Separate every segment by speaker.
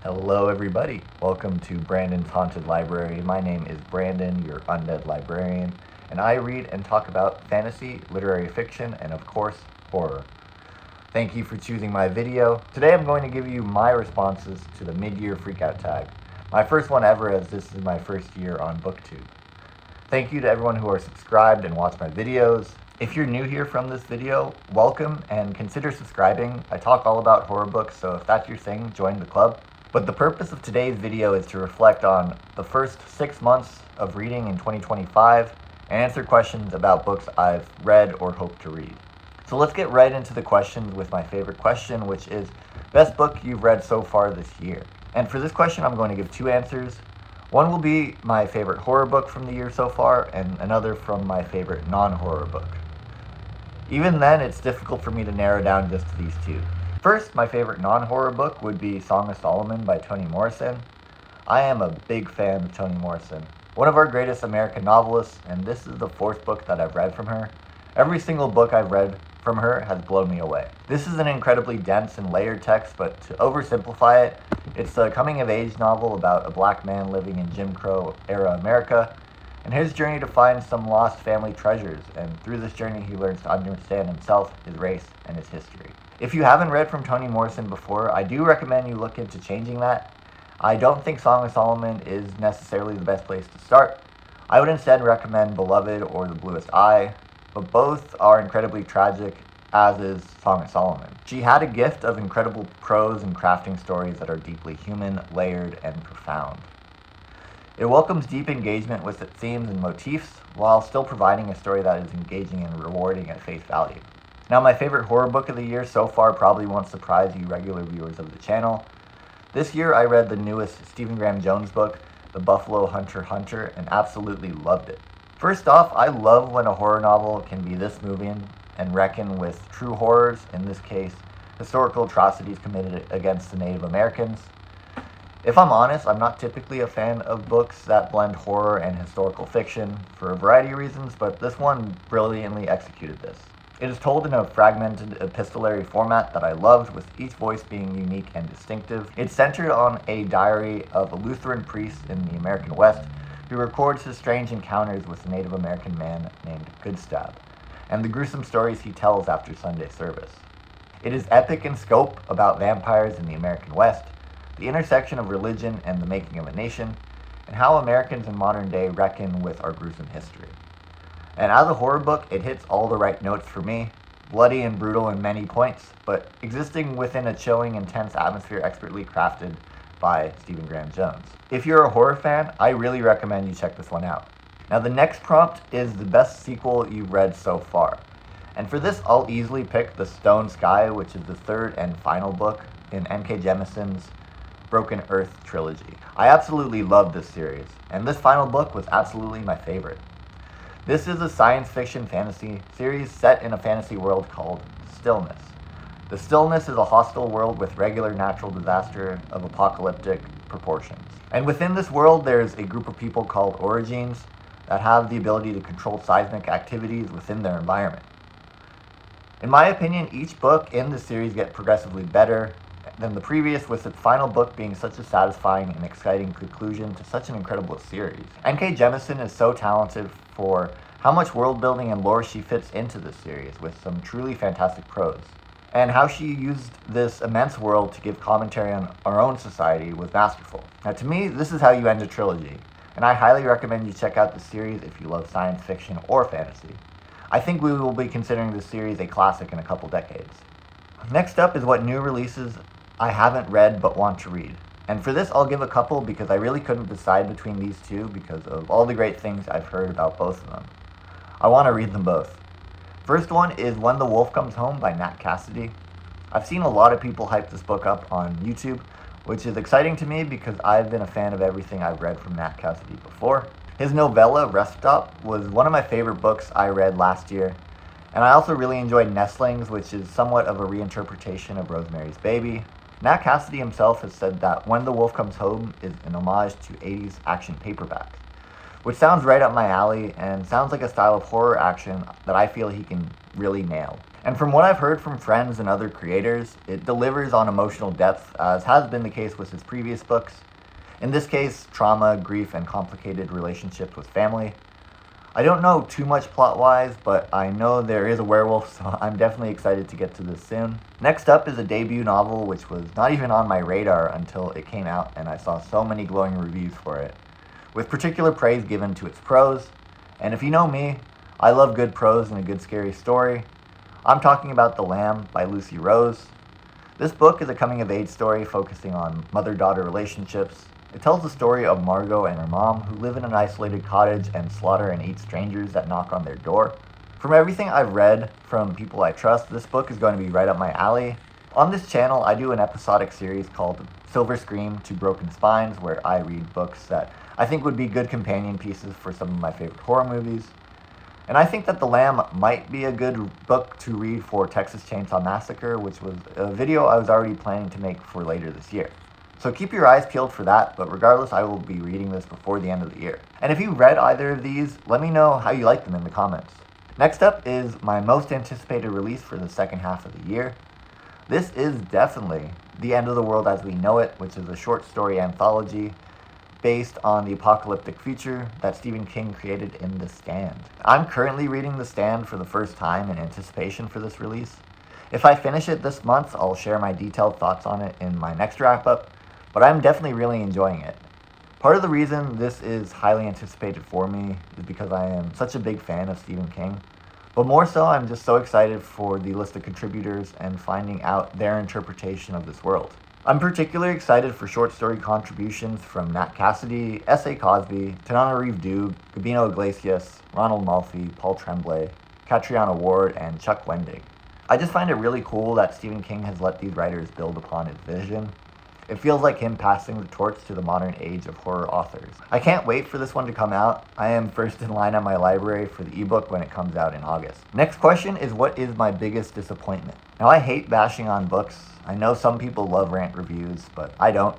Speaker 1: Hello everybody, welcome to Brandon's Haunted Library. My name is Brandon, your undead librarian, and I read and talk about fantasy, literary fiction, and of course, horror. Thank you for choosing my video. Today I'm going to give you my responses to the mid-year freakout tag. My first one ever, as this is my first year on BookTube. Thank you to everyone who are subscribed and watch my videos. If you're new here from this video, welcome and consider subscribing. I talk all about horror books, so if that's your thing, join the club. But the purpose of today's video is to reflect on the first 6 months of reading in 2025 and answer questions about books I've read or hope to read. So let's get right into the questions with my favorite question, which is best book you've read so far this year. And for this question, I'm going to give two answers. One will be my favorite horror book from the year so far, and another from my favorite non-horror book. Even then, it's difficult for me to narrow down just to these two. First, my favorite non-horror book would be Song of Solomon by Toni Morrison. I am a big fan of Toni Morrison, one of our greatest American novelists, and this is the fourth book that I've read from her. Every single book I've read from her has blown me away. This is an incredibly dense and layered text, but to oversimplify it, it's a coming-of-age novel about a black man living in Jim Crow-era America, and his journey to find some lost family treasures, and through this journey he learns to understand himself, his race, and his history. If you haven't read from Toni Morrison before, I do recommend you look into changing that. I don't think Song of Solomon is necessarily the best place to start. I would instead recommend Beloved or The Bluest Eye, but both are incredibly tragic, as is Song of Solomon. She had a gift of incredible prose and crafting stories that are deeply human, layered, and profound. It welcomes deep engagement with its themes and motifs, while still providing a story that is engaging and rewarding at face value. Now, my favorite horror book of the year so far probably won't surprise you regular viewers of the channel. This year I read the newest Stephen Graham Jones book, The Buffalo Hunter Hunter, and absolutely loved it. First off, I love when a horror novel can be this moving and reckon with true horrors, in this case, historical atrocities committed against the Native Americans. If I'm honest, I'm not typically a fan of books that blend horror and historical fiction for a variety of reasons, but this one brilliantly executed this. It is told in a fragmented epistolary format that I loved, with each voice being unique and distinctive. It's centered on a diary of a Lutheran priest in the American West who records his strange encounters with a Native American man named Goodstab, and the gruesome stories he tells after Sunday service. It is epic in scope, about vampires in the American West, the intersection of religion and the making of a nation, and how Americans in modern day reckon with our gruesome history. And as a horror book, it hits all the right notes for me, bloody and brutal in many points, but existing within a chilling, intense atmosphere expertly crafted by Stephen Graham Jones. If you're a horror fan, I really recommend you check this one out. Now, the next prompt is the best sequel you've read so far. And for this, I'll easily pick The Stone Sky, which is the third and final book in N.K. Jemisin's Broken Earth trilogy. I absolutely love this series, and this final book was absolutely my favorite. This is a science fiction fantasy series set in a fantasy world called Stillness. The Stillness is a hostile world with regular natural disaster of apocalyptic proportions. And within this world, there's a group of people called Origines that have the ability to control seismic activities within their environment. In my opinion, each book in this series gets progressively better than the previous, with its final book being such a satisfying and exciting conclusion to such an incredible series. N.K. Jemisin is so talented for how much world building and lore she fits into this series, with some truly fantastic prose. And how she used this immense world to give commentary on our own society was masterful. Now, to me, this is how you end a trilogy, and I highly recommend you check out the series if you love science fiction or fantasy. I think we will be considering this series a classic in a couple decades. Next up is what new releases I haven't read but want to read. And for this, I'll give a couple because I really couldn't decide between these two because of all the great things I've heard about both of them. I want to read them both. First one is When the Wolf Comes Home by Nat Cassidy. I've seen a lot of people hype this book up on YouTube, which is exciting to me because I've been a fan of everything I've read from Nat Cassidy before. His novella, Rest Stop, was one of my favorite books I read last year, and I also really enjoyed Nestlings, which is somewhat of a reinterpretation of Rosemary's Baby. Nat Cassidy himself has said that When the Wolf Comes Home is an homage to 80s action paperbacks, which sounds right up my alley and sounds like a style of horror action that I feel he can really nail. And from what I've heard from friends and other creators, it delivers on emotional depth, as has been the case with his previous books. In this case, trauma, grief, and complicated relationships with family. I don't know too much plot-wise, but I know there is a werewolf, so I'm definitely excited to get to this soon. Next up is a debut novel which was not even on my radar until it came out and I saw so many glowing reviews for it, with particular praise given to its prose. And if you know me, I love good prose and a good scary story. I'm talking about The Lamb by Lucy Rose. This book is a coming-of-age story focusing on mother-daughter relationships. It tells the story of Margot and her mom, who live in an isolated cottage and slaughter and eat strangers that knock on their door. From everything I've read from people I trust, this book is going to be right up my alley. On this channel, I do an episodic series called Silver Scream to Broken Spines, where I read books that I think would be good companion pieces for some of my favorite horror movies. And I think that The Lamb might be a good book to read for Texas Chainsaw Massacre, which was a video I was already planning to make for later this year. So keep your eyes peeled for that, but regardless, I will be reading this before the end of the year. And if you read either of these, let me know how you like them in the comments. Next up is my most anticipated release for the second half of the year. This is definitely The End of the World as We Know It, which is a short story anthology based on the apocalyptic future that Stephen King created in The Stand. I'm currently reading The Stand for the first time in anticipation for this release. If I finish it this month, I'll share my detailed thoughts on it in my next wrap-up, but I'm definitely really enjoying it. Part of the reason this is highly anticipated for me is because I am such a big fan of Stephen King, but more so I'm just so excited for the list of contributors and finding out their interpretation of this world. I'm particularly excited for short story contributions from Nat Cassidy, S.A. Cosby, Tanana Reeve-Dug, Gabino Iglesias, Ronald Malfi, Paul Tremblay, Catriona Ward, and Chuck Wendig. I just find it really cool that Stephen King has let these writers build upon his vision. It feels like him passing the torch to the modern age of horror authors. I can't wait for this one to come out. I am first in line at my library for the ebook when it comes out in August. Next question is, what is my biggest disappointment? Now, I hate bashing on books. I know some people love rant reviews, but I don't.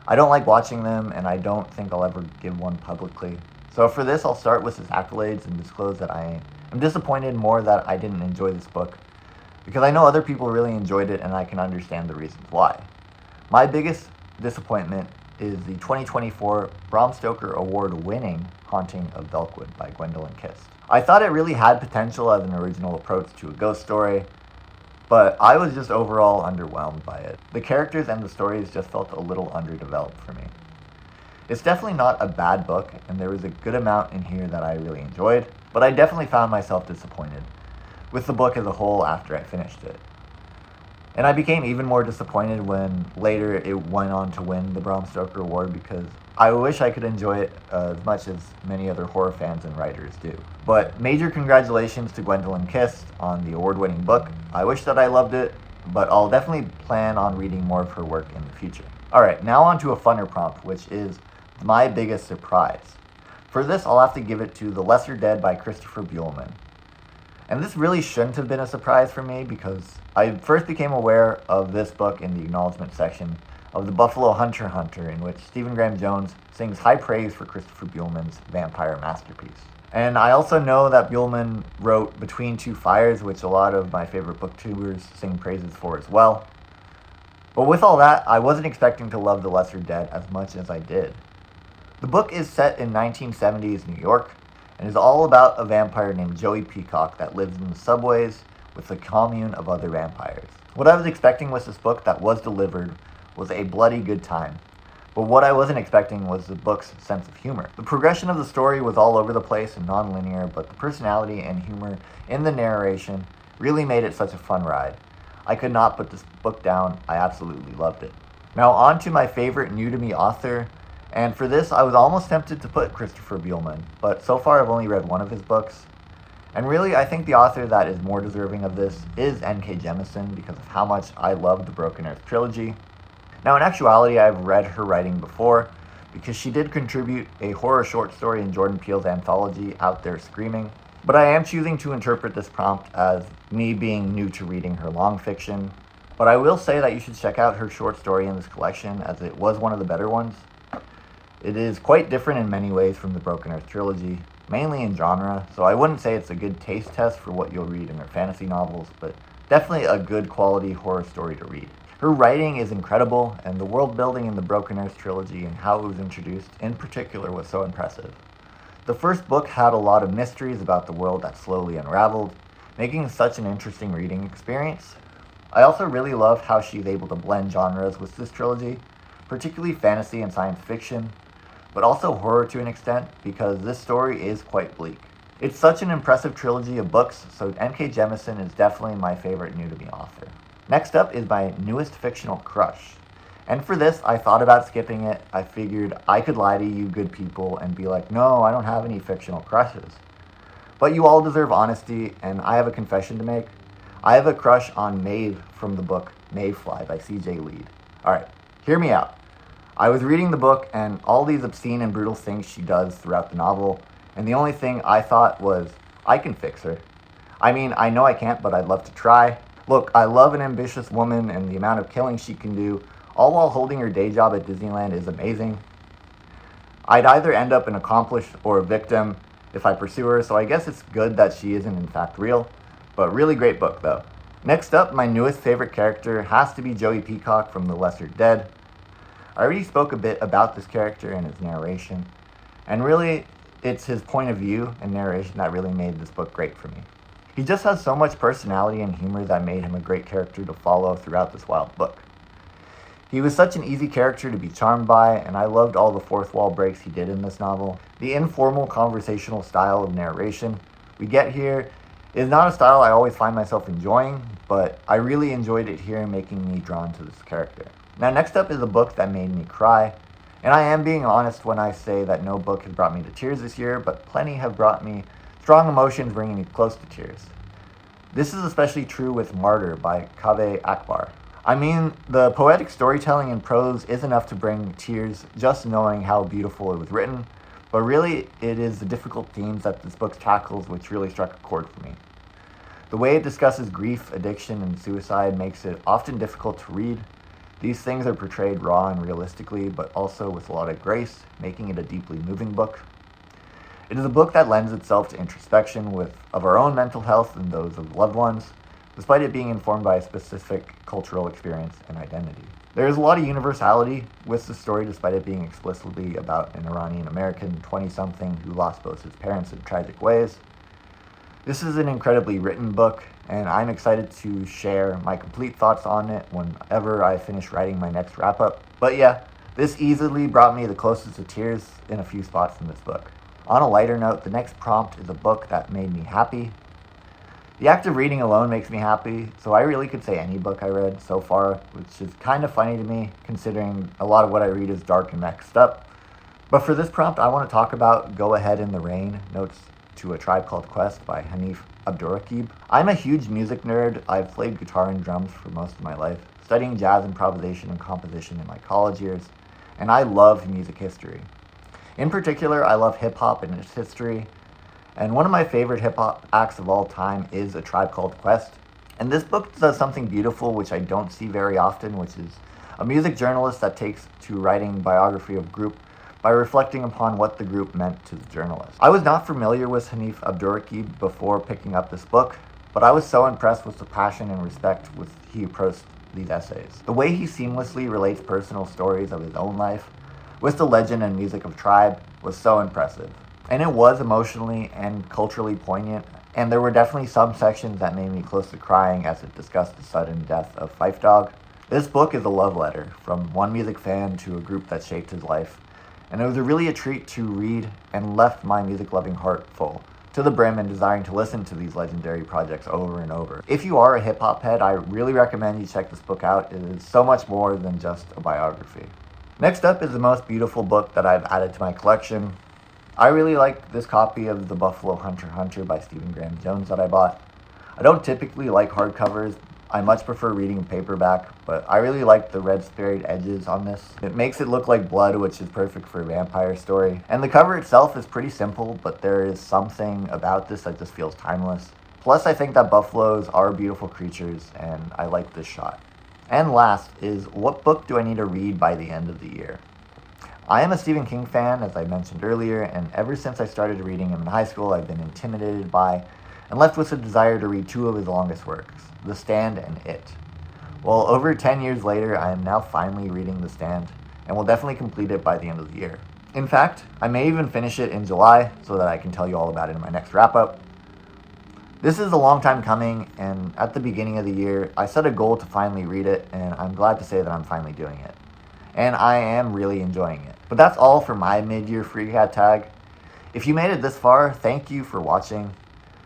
Speaker 1: I don't like watching them, and I don't think I'll ever give one publicly. So for this, I'll start with his accolades and disclose that I am disappointed more that I didn't enjoy this book, because I know other people really enjoyed it and I can understand the reasons why. My biggest disappointment is the 2024 Bram Stoker Award-winning Haunting of Belkwood by Gwendolyn Kist. I thought it really had potential as an original approach to a ghost story, but I was just overall underwhelmed by it. The characters and the stories just felt a little underdeveloped for me. It's definitely not a bad book, and there was a good amount in here that I really enjoyed, but I definitely found myself disappointed with the book as a whole after I finished it. And I became even more disappointed when later it went on to win the Bram Stoker Award, because I wish I could enjoy it as much as many other horror fans and writers do. But major congratulations to Gwendolyn Kist on the award-winning book. I wish that I loved it, but I'll definitely plan on reading more of her work in the future. Alright, now on to a funner prompt, which is my biggest surprise. For this, I'll have to give it to The Lesser Dead by Christopher Buehlman. And this really shouldn't have been a surprise for me, because I first became aware of this book in the acknowledgement section of the Buffalo Hunter Hunter, in which Stephen Graham Jones sings high praise for Christopher Buehlman's vampire masterpiece. And I also know that Buehlman wrote Between Two Fires, which a lot of my favorite booktubers sing praises for as well. But with all that, I wasn't expecting to love The Lesser Dead as much as I did. The book is set in 1970s New York, and is all about a vampire named Joey Peacock that lives in the subways with a commune of other vampires. What I was expecting with this book that was delivered was a bloody good time, but what I wasn't expecting was the book's sense of humor. The progression of the story was all over the place and non-linear, but the personality and humor in the narration really made it such a fun ride. I could not put this book down. I absolutely loved it. Now on to my favorite new-to-me author, and for this, I was almost tempted to put Christopher Buehlman, but so far I've only read one of his books. And really, I think the author that is more deserving of this is N.K. Jemisin, because of how much I love the Broken Earth trilogy. Now, in actuality, I've read her writing before, because she did contribute a horror short story in Jordan Peele's anthology, Out There Screaming. But I am choosing to interpret this prompt as me being new to reading her long fiction. But I will say that you should check out her short story in this collection, as it was one of the better ones. It is quite different in many ways from the Broken Earth trilogy, mainly in genre, so I wouldn't say it's a good taste test for what you'll read in her fantasy novels, but definitely a good quality horror story to read. Her writing is incredible, and the world building in the Broken Earth trilogy and how it was introduced in particular was so impressive. The first book had a lot of mysteries about the world that slowly unraveled, making such an interesting reading experience. I also really love how she's able to blend genres with this trilogy, particularly fantasy and science fiction, but also horror to an extent because this story is quite bleak. It's such an impressive trilogy of books, so N.K. Jemisin is definitely my favorite new-to-me author. Next up is my newest fictional crush. And for this, I thought about skipping it. I figured I could lie to you good people and be like, no, I don't have any fictional crushes. But you all deserve honesty, and I have a confession to make. I have a crush on Maeve from the book Mayfly by C.J. Lead. Alright, hear me out. I was reading the book and all these obscene and brutal things she does throughout the novel, and the only thing I thought was, I can fix her. I mean, I know I can't, but I'd love to try. Look, I love an ambitious woman, and the amount of killing she can do, all while holding her day job at Disneyland, is amazing. I'd either end up an accomplice or a victim if I pursue her, so I guess it's good that she isn't in fact real. But really great book, though. Next up, my newest favorite character has to be Joey Peacock from The Lesser Dead. I already spoke a bit about this character and his narration, and really, it's his point of view and narration that really made this book great for me. He just has so much personality and humor that made him a great character to follow throughout this wild book. He was such an easy character to be charmed by, and I loved all the fourth wall breaks he did in this novel. The informal conversational style of narration we get here is not a style I always find myself enjoying, but I really enjoyed it here, making me drawn to this character. Now, next up is a book that made me cry, and I am being honest when I say that no book has brought me to tears this year, but plenty have brought me strong emotions, bringing me close to tears. This is especially true with Martyr by Kaveh Akbar. I mean, the poetic storytelling in prose is enough to bring tears just knowing how beautiful it was written, but really it is the difficult themes that this book tackles which really struck a chord for me. The way it discusses grief, addiction, and suicide makes it often difficult to read. These things are portrayed raw and realistically, but also with a lot of grace, making it a deeply moving book. It is a book that lends itself to introspection of our own mental health and those of loved ones, despite it being informed by a specific cultural experience and identity. There is a lot of universality with the story, despite it being explicitly about an Iranian-American 20-something who lost both his parents in tragic ways. This is an incredibly written book, and I'm excited to share my complete thoughts on it whenever I finish writing my next wrap-up. But yeah, this easily brought me the closest to tears in a few spots in this book. On a lighter note, the next prompt is a book that made me happy. The act of reading alone makes me happy, so I really could say any book I read so far, which is kind of funny to me, considering a lot of what I read is dark and messed up. But for this prompt, I want to talk about Go Ahead in the Rain, Notes to a Tribe Called Quest by Hanif Abdurraqib. I'm a huge music nerd. I've played guitar and drums for most of my life, studying jazz improvisation and composition in my college years, and I love music history. In particular, I love hip-hop and its history, and one of my favorite hip-hop acts of all time is A Tribe Called Quest. And this book does something beautiful which I don't see very often, which is a music journalist that takes to writing biography of group by reflecting upon what the group meant to the journalist. I was not familiar with Hanif Abdurraqib before picking up this book, but I was so impressed with the passion and respect with he approached these essays. The way he seamlessly relates personal stories of his own life with the legend and music of Tribe was so impressive. And it was emotionally and culturally poignant, and there were definitely some sections that made me close to crying as it discussed the sudden death of Phife Dawg. This book is a love letter from one music fan to a group that shaped his life, and it was really a treat to read and left my music-loving heart full to the brim and desiring to listen to these legendary projects over and over. If you are a hip-hop head, I really recommend you check this book out. It is so much more than just a biography. Next up is the most beautiful book that I've added to my collection. I really like this copy of The Buffalo Hunter x Hunter by Stephen Graham Jones that I bought. I don't typically like hardcovers. I much prefer reading in paperback, but I really like the red sprayed edges on this. It makes it look like blood, which is perfect for a vampire story. And the cover itself is pretty simple, but there is something about this that just feels timeless. Plus, I think that buffaloes are beautiful creatures, and I like this shot. And last is, what book do I need to read by the end of the year? I am a Stephen King fan, as I mentioned earlier, and ever since I started reading him in high school, I've been intimidated by and left with a desire to read two of his longest works, The Stand and It. Well, over 10 years later, I am now finally reading The Stand, and will definitely complete it by the end of the year. In fact, I may even finish it in July so that I can tell you all about it in my next wrap-up. This is a long time coming, and at the beginning of the year, I set a goal to finally read it, and I'm glad to say that I'm finally doing it. And I am really enjoying it. But that's all for my mid-year freakout tag. If you made it this far, thank you for watching.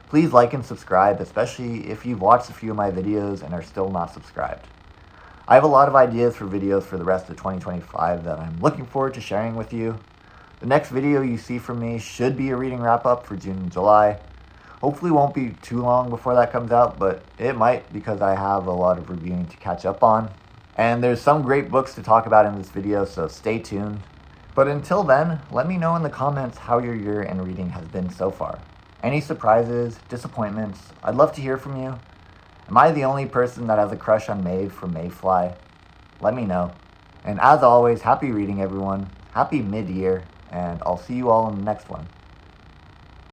Speaker 1: Please like and subscribe, especially if you've watched a few of my videos and are still not subscribed. I have a lot of ideas for videos for the rest of 2025 that I'm looking forward to sharing with you. The next video you see from me should be a reading wrap-up for June and July. Hopefully won't be too long before that comes out, but it might because I have a lot of reviewing to catch up on. And there's some great books to talk about in this video, so stay tuned. But until then, let me know in the comments how your year in reading has been so far. Any surprises, disappointments, I'd love to hear from you. Am I the only person that has a crush on Maeve from Mayfly? Let me know. And as always, happy reading everyone, happy mid-year, and I'll see you all in the next one.